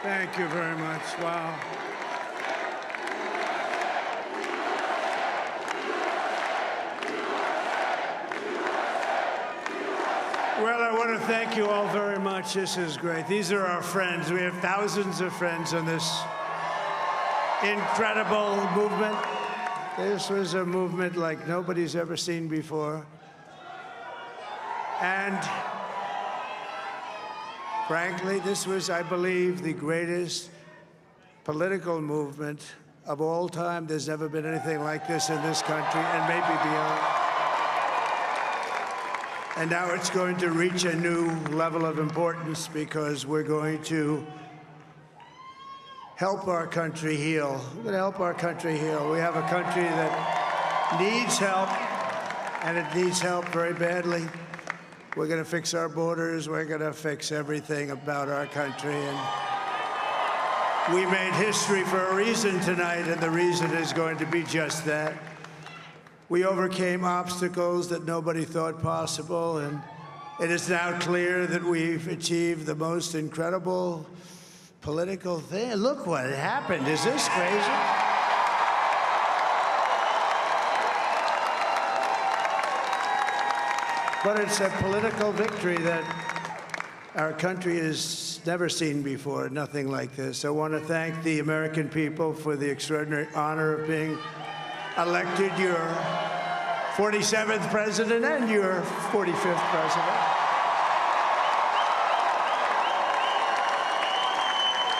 Thank you very much. Wow. Well, I want to thank you all very much. This is great. These are our friends. We have thousands of friends on this incredible movement. This was a movement like nobody's ever seen before. And frankly, this was, I believe, the greatest political movement of all time. There's never been anything like this in this country, and maybe beyond. And now it's going to reach a new level of importance because we're going to help our country heal. We're going to help our country heal. We have a country that needs help, and it needs help very badly. We're going to fix our borders. We're going to fix everything about our country. And we made history for a reason tonight, and the reason is going to be just that. We overcame obstacles that nobody thought possible, and it is now clear that we've achieved the most incredible political thing. Look what happened. Is this crazy? But it's a political victory that our country has never seen before, nothing like this. I want to thank the American people for the extraordinary honor of being elected your 47th president and your 45th president.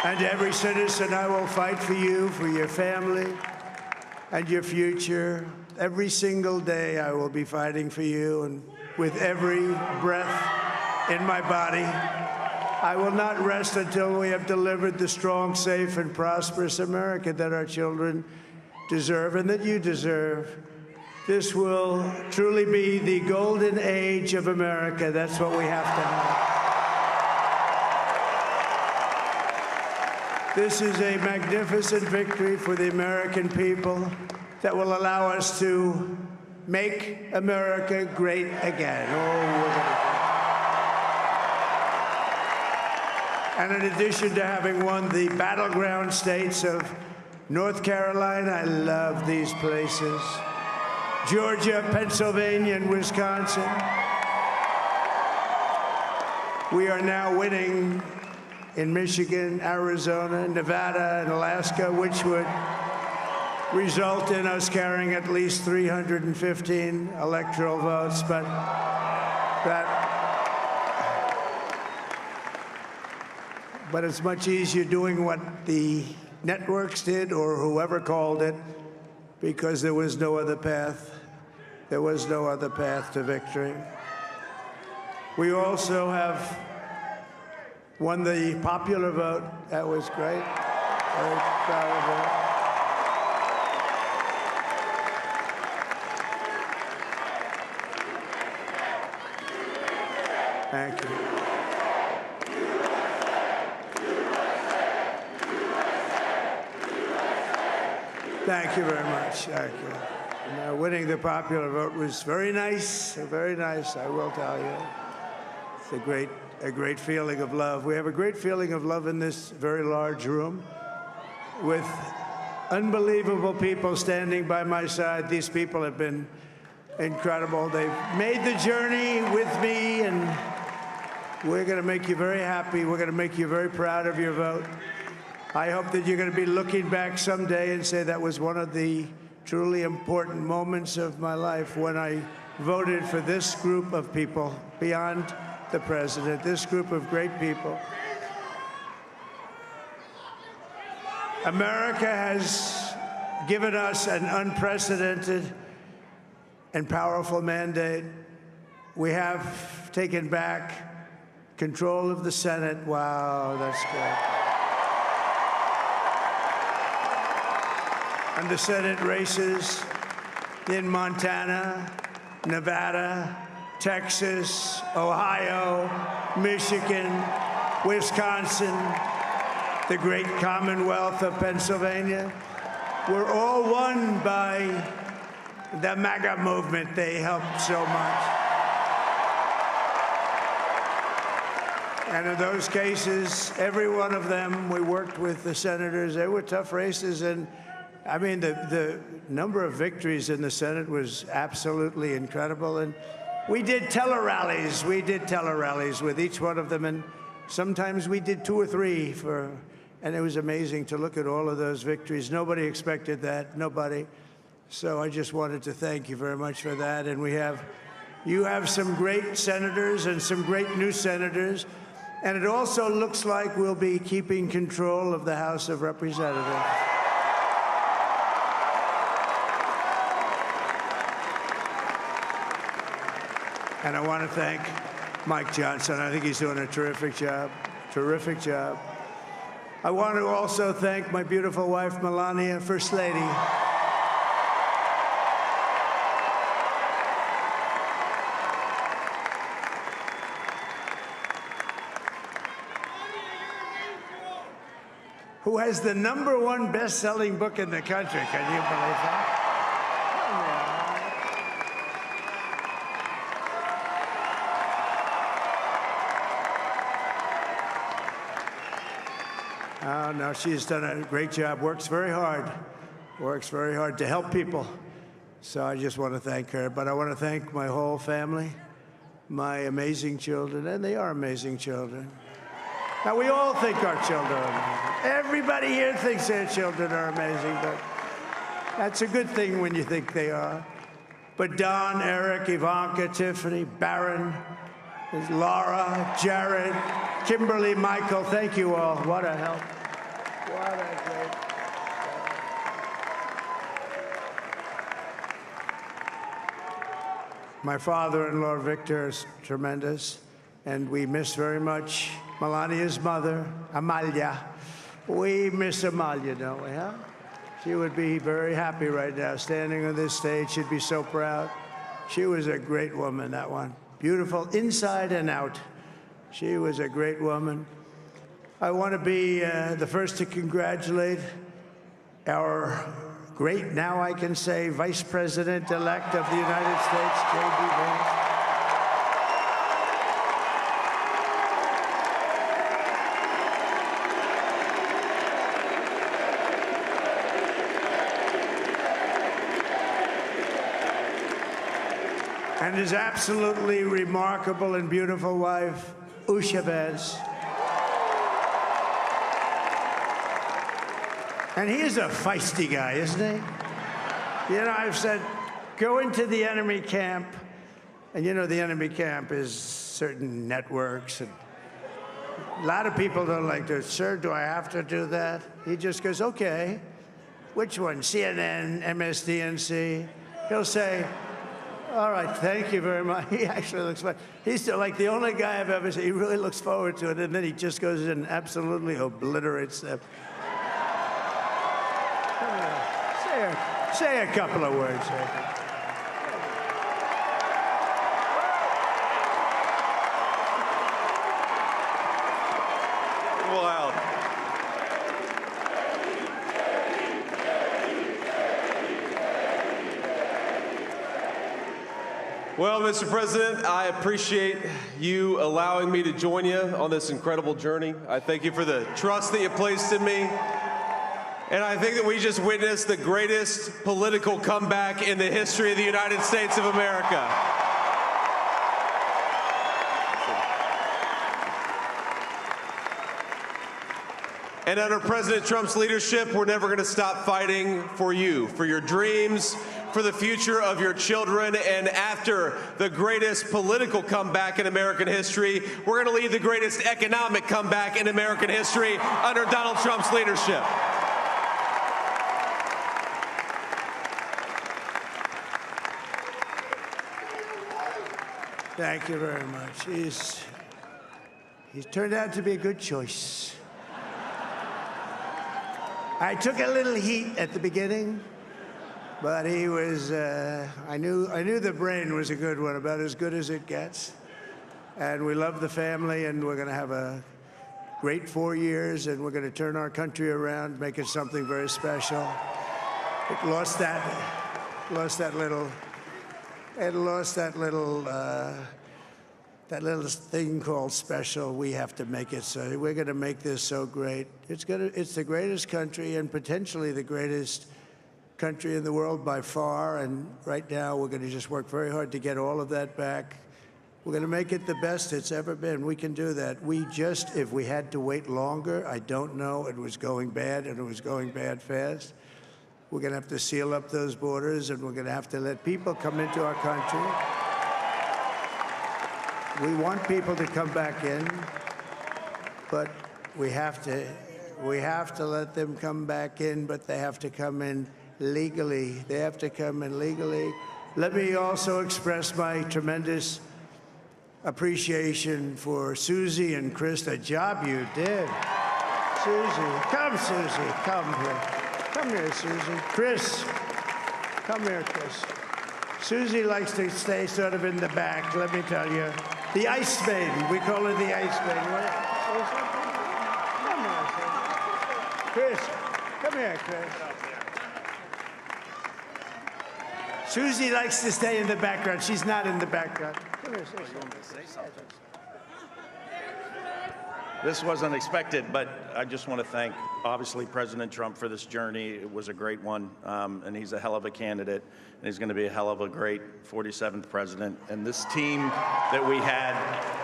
And every citizen, I will fight for you, for your family, and your future. Every single day, I will be fighting for you, and with every breath in my body, I will not rest until we have delivered the strong, safe, and prosperous America that our children deserve and that you deserve. This will truly be the golden age of America. That's what we have to have. This is a magnificent victory for the American people that will allow us to make America great again. And in addition to having won the battleground states of North Carolina, I love these places, Georgia, Pennsylvania, and Wisconsin, we are now winning in Michigan, Arizona, Nevada, and Alaska, which would result in us carrying at least 315 electoral votes, but it's much easier doing what the networks did or whoever called it, because there was no other path. There was no other path to victory. We also have won the popular vote. That was great. Very proud of that. Thank you. Thank you very much. Thank you. Winning the popular vote was very nice, I will tell you. It's a great feeling of love. We have a great feeling of love in this very large room with unbelievable people standing by my side. These people have been incredible. They've made the journey with me, and we're going to make you very happy. We're going to make you very proud of your vote. I hope that you're going to be looking back someday and say that was one of the truly important moments of my life when I voted for this group of people beyond the president, this group of great people. America has given us an unprecedented and powerful mandate. We have taken back control of the Senate. Wow, that's good. And the Senate races in Montana, Nevada, Texas, Ohio, Michigan, Wisconsin, the great Commonwealth of Pennsylvania, were all won by the MAGA movement. They helped so much. And in those cases, every one of them, we worked with the senators. They were tough races. And I mean, the number of victories in the Senate was absolutely incredible. And we did tele-rallies. We did tele-rallies with each one of them. And sometimes we did 2 or 3 and it was amazing to look at all of those victories. Nobody expected that, nobody. So I just wanted to thank you very much for that. And you have some great senators and some great new senators. And it also looks like we'll be keeping control of the House of Representatives. And I want to thank Mike Johnson. I think he's doing a terrific job. Terrific job. I want to also thank my beautiful wife, Melania, First Lady. Who has the #1 best-selling book in the country. Can you believe that? Oh, no, she's done a great job, works very hard to help people. So I just want to thank her. But I want to thank my whole family, my amazing children, and they are amazing children. Now, we all think our children are amazing. Everybody here thinks their children are amazing, but that's a good thing when you think they are. But Don, Eric, Ivanka, Tiffany, Barron, Laura, Jared, Kimberly, Michael, thank you all. What a help. What a great help. My father-in-law, Victor, is tremendous, and we miss very much Melania's mother, Amalia. We miss Amalia, don't we, huh? She would be very happy right now, standing on this stage. She'd be so proud. She was a great woman, that one. Beautiful inside and out. She was a great woman. I want to be the first to congratulate our great, now I can say, Vice President-elect of the United States, J.D. Vance. And his absolutely remarkable and beautiful wife, Usher Vance. And he is a feisty guy, isn't he? You know, I've said, go into the enemy camp, and you know the enemy camp is certain networks, and a lot of people don't like to, sir, do I have to do that? He just goes, okay, which one, CNN, MSDNC? He'll say, all right, thank you very much. He actually looks fun. He's like the only guy I've ever seen. He really looks forward to it, and then he just goes in and absolutely obliterates them. Say a couple of words. Wow. Well, Mr. President, I appreciate you allowing me to join you on this incredible journey. I thank you for the trust that you placed in me. And I think that we just witnessed the greatest political comeback in the history of the United States of America. And under President Trump's leadership, we're never going to stop fighting for you, for your dreams, for the future of your children. And after the greatest political comeback in American history, we're going to lead the greatest economic comeback in American history under Donald Trump's leadership. Thank you very much. He's turned out to be a good choice. I took a little heat at the beginning, but he was, I knew the brain was a good one, about as good as it gets. And we love the family, and we're going to have a great 4 years, and we're going to turn our country around, make it something very special. It lost that little that little thing called special, we have to make it so. We're going to make this so great. It's the greatest country and potentially the greatest country in the world by far. And right now, we're going to just work very hard to get all of that back. We're going to make it the best it's ever been. We can do that. If we had to wait longer, I don't know. It was going bad, and it was going bad fast. We're going to have to seal up those borders, and we're going to have to let people come into our country. We want people to come back in, but we have to let them come back in, but they have to come in legally. They have to come in legally. Let me also express my tremendous appreciation for Susie and Chris, the job you did. Susie, come here. Come here, Susie. Chris, come here, Chris. Susie likes to stay sort of in the back, let me tell you. The Ice Maiden, we call her the Ice Maiden. Come here, Chris. Come here, Chris. Susie likes to stay in the background. She's not in the background. Come here, say something. This wasn't expected, but I just want to thank, obviously, President Trump for this journey. It was a great one, and he's a hell of a candidate, and he's going to be a hell of a great 47th president. And this team that we had,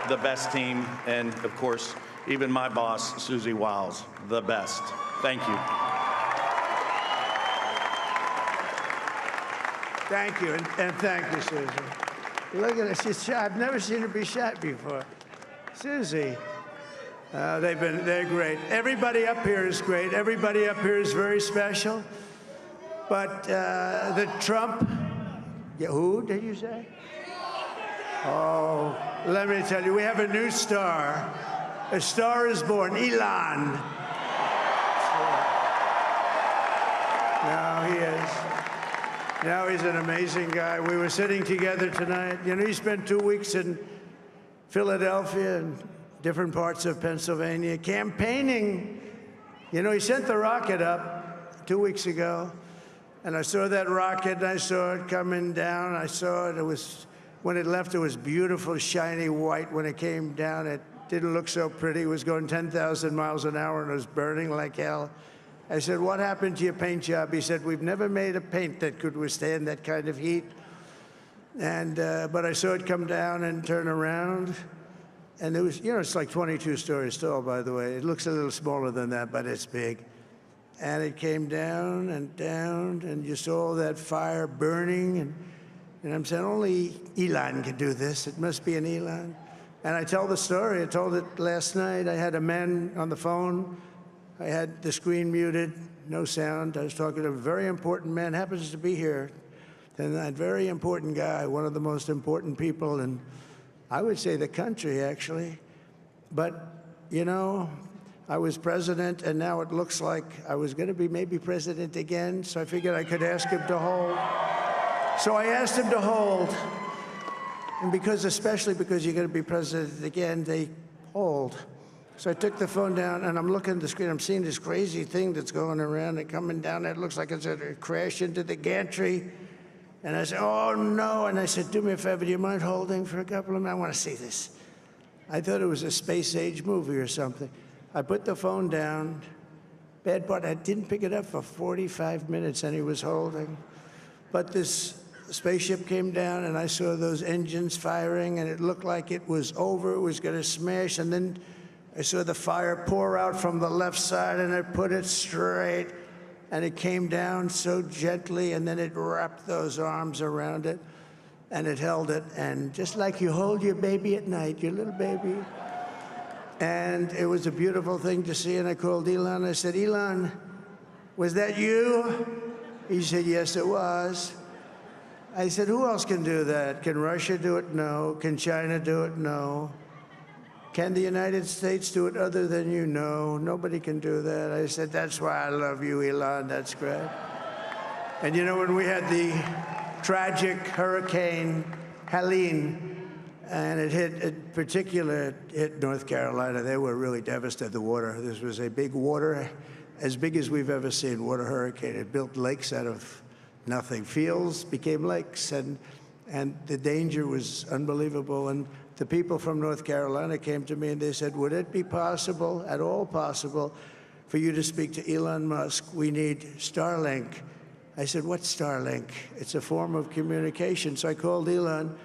the best team, and, of course, even my boss, Susie Wiles, the best. Thank you. Thank you, and thank you, Susie. Look at her, she's shy. I've never seen her be shy before. Susie. They're great. Everybody up here is great. Everybody up here is very special. But the Trump, who did you say? Oh, let me tell you, we have a new star. A star is born, Elon. Now he is. Now he's an amazing guy. We were sitting together tonight. You know, he spent 2 weeks in Philadelphia and different parts of Pennsylvania, campaigning. You know, he sent the rocket up 2 weeks ago, and I saw that rocket, and I saw it coming down. I saw it. When it left, it was beautiful, shiny white. When it came down, it didn't look so pretty. It was going 10,000 miles an hour, and it was burning like hell. I said, what happened to your paint job? He said, we've never made a paint that could withstand that kind of heat. And but I saw it come down and turn around. And it was, you know, it's like 22 stories tall, by the way. It looks a little smaller than that, but it's big. And it came down, and you saw that fire burning. And I'm saying, only Elon can do this. It must be an Elon. And I tell the story. I told it last night. I had a man on the phone. I had the screen muted, no sound. I was talking to a very important man, happens to be here. And that very important guy, one of the most important people in, I would say, the country, actually. But, you know, I was president, and now it looks like I was going to be maybe president again, so I figured I could ask him to hold. So I asked him to hold. And especially because you're going to be president again, they hold. So I took the phone down, and I'm looking at the screen. I'm seeing this crazy thing that's going around and coming down. It looks like it's going to crash into the gantry. And I said, oh, no. And I said, do me a favor, do you mind holding for a couple of minutes? I want to see this. I thought it was a space-age movie or something. I put the phone down. Bad part, I didn't pick it up for 45 minutes, and he was holding. But this spaceship came down, and I saw those engines firing, and it looked like it was over. It was going to smash. And then I saw the fire pour out from the left side, and I put it straight. And it came down so gently, and then it wrapped those arms around it, and it held it. And just like you hold your baby at night, your little baby. And it was a beautiful thing to see. And I called Elon. I said, Elon, was that you? He said, yes, it was. I said, who else can do that? Can Russia do it? No. Can China do it? No. Can the United States do it other than you? No, nobody can do that. I said, that's why I love you, Elon. That's great. And you know, when we had the tragic Hurricane Helene, and it hit North Carolina, they were really devastated, the water. This was a big water, as big as we've ever seen, water hurricane. It built lakes out of nothing. Fields became lakes, and the danger was unbelievable. And the people from North Carolina came to me and they said, would it be possible, at all possible, for you to speak to Elon Musk? We need Starlink. I said, what's Starlink? It's a form of communication. So I called Elon,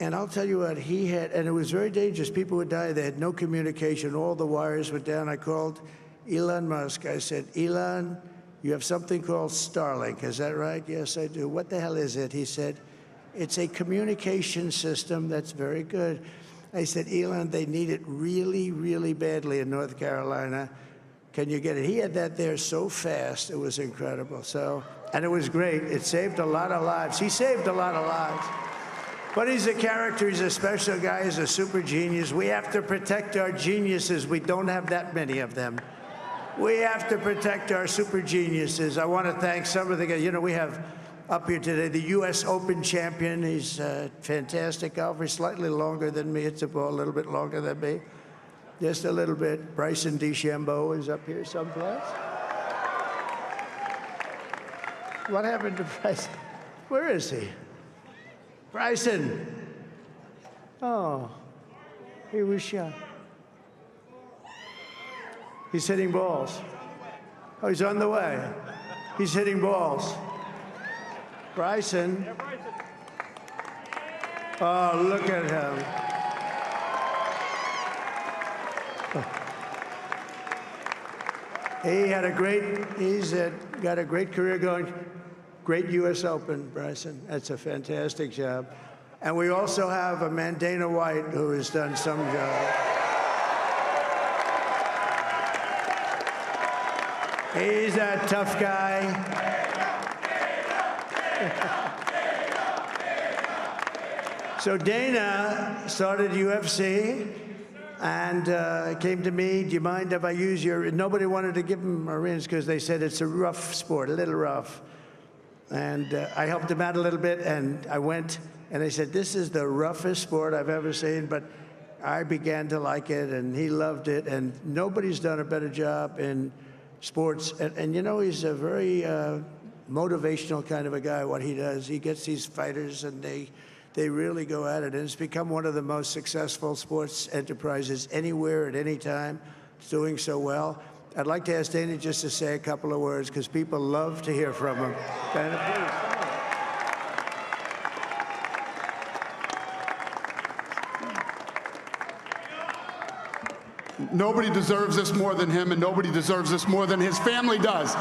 and I'll tell you what, he had, and it was very dangerous. People would die. They had no communication. All the wires were down. I called Elon Musk. I said, Elon, you have something called Starlink. Is that right? Yes, I do. What the hell is it? He said, it's a communication system that's very good. I said, Elon, they need it really, really badly in North Carolina. Can you get it? He had that there so fast. It was incredible. So, and it was great. It saved a lot of lives. He saved a lot of lives. But he's a character. He's a special guy. He's a super genius. We have to protect our geniuses. We don't have that many of them. We have to protect our super geniuses. I want to thank some of the guys. You know, we have up here today the U.S. Open champion. He's a fantastic golfer, slightly longer than me. It's a little bit longer than me. Just a little bit. Bryson DeChambeau is up here someplace. What happened to Bryson? Where is he? Bryson. Oh, he was shot. He's hitting balls. Oh, he's on the way. He's hitting balls. Bryson. Oh, look at him. He's got a great career going. Great U.S. Open, Bryson. That's a fantastic job. And we also have a man, Dana White, who has done some job. He's a tough guy. So Dana started UFC and came to me, do you mind if I use your, nobody wanted to give him a rinse because they said it's a rough sport, a little rough. And I helped him out a little bit, and I went, and I said, this is the roughest sport I've ever seen, but I began to like it, and he loved it, and nobody's done a better job in sports. And you know, he's a very motivational kind of a guy, what he does. He gets these fighters, and they really go at it, and it's become one of the most successful sports enterprises anywhere at any time. It's doing so well. I'd like to ask Dana just to say a couple of words, because people love to hear from him. Dana, please. Nobody deserves this more than him, and nobody deserves this more than his family does.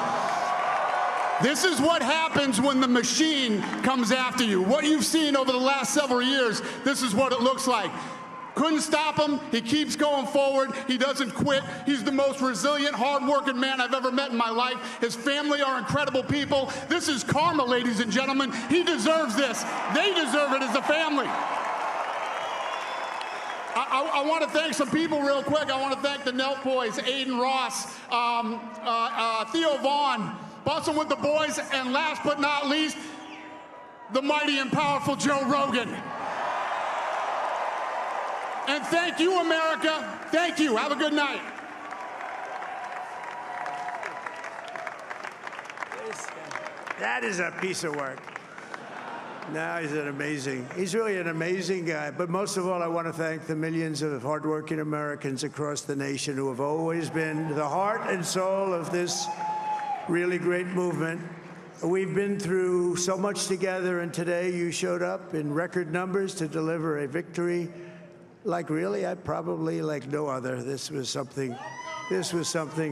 This is what happens when the machine comes after you. What you've seen over the last several years, this is what it looks like. Couldn't stop him. He keeps going forward. He doesn't quit. He's the most resilient, hard-working man I've ever met in my life. His family are incredible people. This is karma, ladies and gentlemen. He deserves this. They deserve it as a family. I want to thank some people real quick. I want to thank the Nelk boys, Aiden Ross, Theo Vaughn, Bussin' with the boys, and last but not least, the mighty and powerful Joe Rogan. And thank you, America. Thank you. Have a good night. That is a piece of work. No, he's really an amazing guy. But most of all, I want to thank the millions of hardworking Americans across the nation who have always been the heart and soul of this really great movement. We've been through so much together, and today you showed up in record numbers to deliver a victory like probably like no other. This was something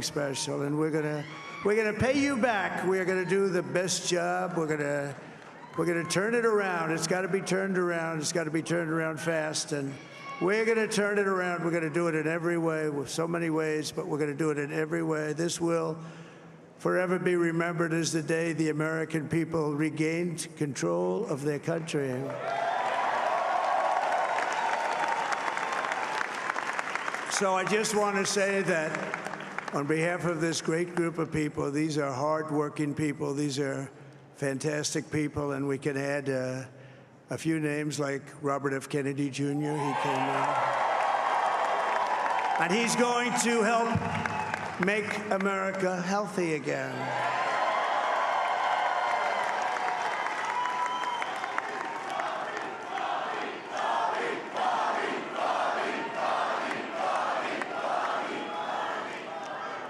special, and we're gonna pay you back. We're gonna do the best job. We're gonna turn it around. It's got to be turned around. It's got to be turned around fast, and we're gonna turn it around. We're gonna do it in every way, with so many ways, but we're gonna do it in every way. This will forever be remembered as the day the American people regained control of their country. So I just want to say that on behalf of this great group of people, these are hard-working people. These are fantastic people, and we can add a few names like Robert F. Kennedy Jr. He came in. And he's going to help make America healthy again.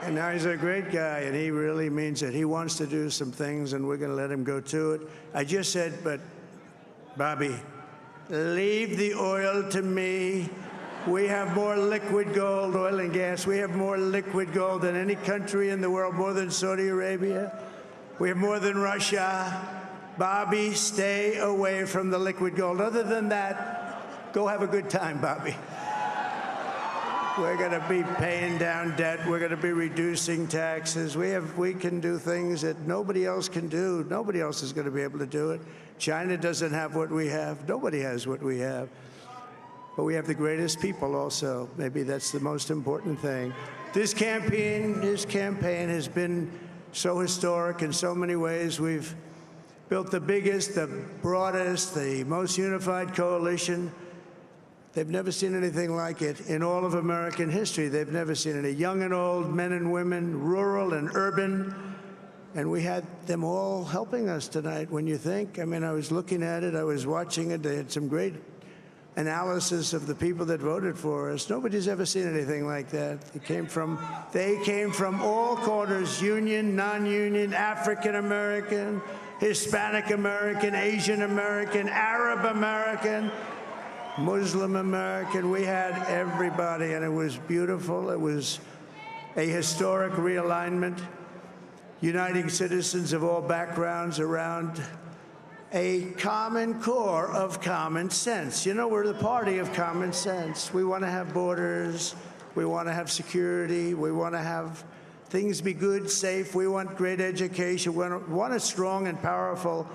And now he's a great guy, and he really means it. He wants to do some things, and we're going to let him go to it. I just said, but, Bobby, leave the oil to me. We have more liquid gold, oil and gas. We have more liquid gold than any country in the world, more than Saudi Arabia. We have more than Russia. Bobby, stay away from the liquid gold. Other than that, go have a good time, Bobby. We're going to be paying down debt. We're going to be reducing taxes. We can do things that nobody else can do. Nobody else is going to be able to do it. China doesn't have what we have. Nobody has what we have. But we have the greatest people also. Maybe that's the most important thing. This campaign has been so historic in so many ways. We've built the biggest, the broadest, the most unified coalition. They've never seen anything like it in all of American history. They've never seen it. Young and old, men and women, rural and urban. And we had them all helping us tonight, when you think. I mean, I was looking at it. I was watching it. They had some great analysis of the people that voted for us. Nobody's ever seen anything like that. They came from all corners, union, non-union, African American, Hispanic American, Asian American, Arab American, Muslim American. We had everybody, and it was beautiful. It was a historic realignment, uniting citizens of all backgrounds around a common core of common sense. You know, we're the party of common sense. We want to have borders. We want to have security. We want to have things be good, safe. We want great education. We want a strong and powerful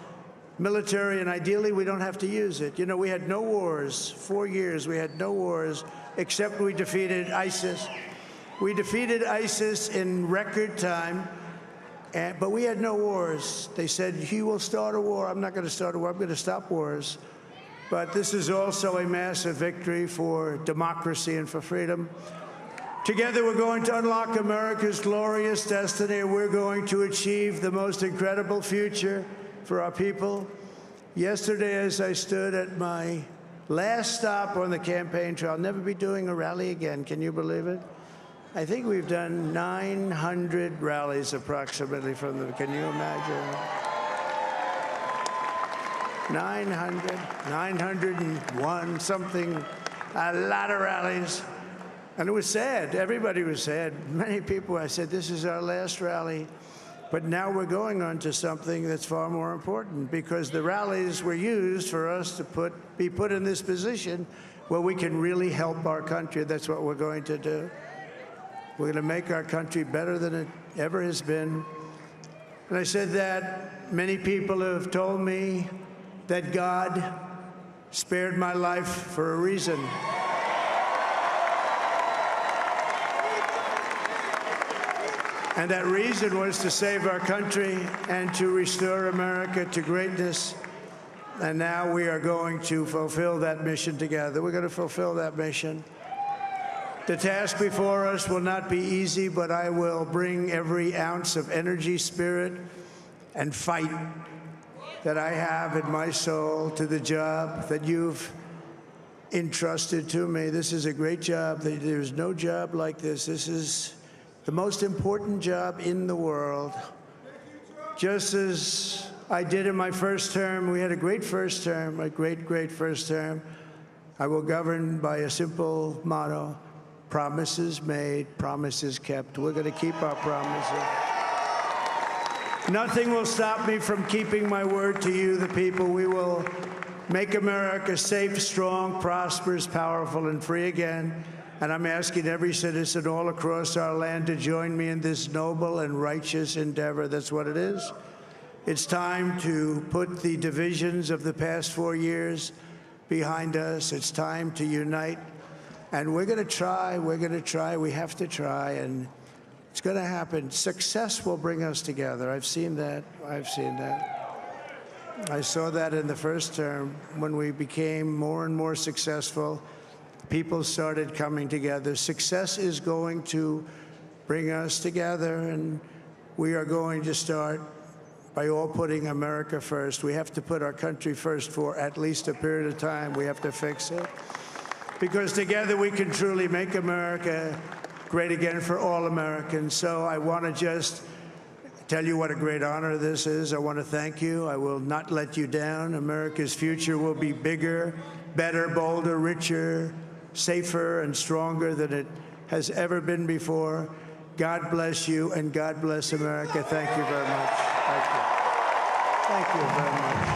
military, and ideally, we don't have to use it. You know, we had no wars. 4 years, we had no wars, except we defeated ISIS. We defeated ISIS in record time. But we had no wars. They said, he will start a war. I'm not going to start a war. I'm going to stop wars. But this is also a massive victory for democracy and for freedom. Together, we're going to unlock America's glorious destiny. We're going to achieve the most incredible future for our people. Yesterday, as I stood at my last stop on the campaign trail, I'll never be doing a rally again. Can you believe it? I think we've done 900 rallies approximately from them. Can you imagine? 901, something, a lot of rallies. And it was sad. Everybody was sad. Many people, I said, this is our last rally. But now we're going on to something that's far more important, because the rallies were used for us to be put in this position where we can really help our country. That's what we're going to do. We're going to make our country better than it ever has been. And I said that many people have told me that God spared my life for a reason. And that reason was to save our country and to restore America to greatness. And now we are going to fulfill that mission together. We're going to fulfill that mission. The task before us will not be easy, but I will bring every ounce of energy, spirit, and fight that I have in my soul to the job that you've entrusted to me. This is a great job. There's no job like this. This is the most important job in the world. Just as I did in my first term, we had a great first term, a great, great first term. I will govern by a simple motto: promises made, promises kept. We're going to keep our promises. Nothing will stop me from keeping my word to you, the people. We will make America safe, strong, prosperous, powerful, and free again. And I'm asking every citizen all across our land to join me in this noble and righteous endeavor. That's what it is. It's time to put the divisions of the past 4 years behind us. It's time to unite. And we're going to try. We're going to try. We have to try. And it's going to happen. Success will bring us together. I've seen that. I've seen that. I saw that in the first term. When we became more and more successful, people started coming together. Success is going to bring us together, and we are going to start by all putting America first. We have to put our country first for at least a period of time. We have to fix it. Because together we can truly make America great again for all Americans. So I want to just tell you what a great honor this is. I want to thank you. I will not let you down. America's future will be bigger, better, bolder, richer, safer, and stronger than it has ever been before. God bless you, and God bless America. Thank you very much. Thank you. Thank you very much.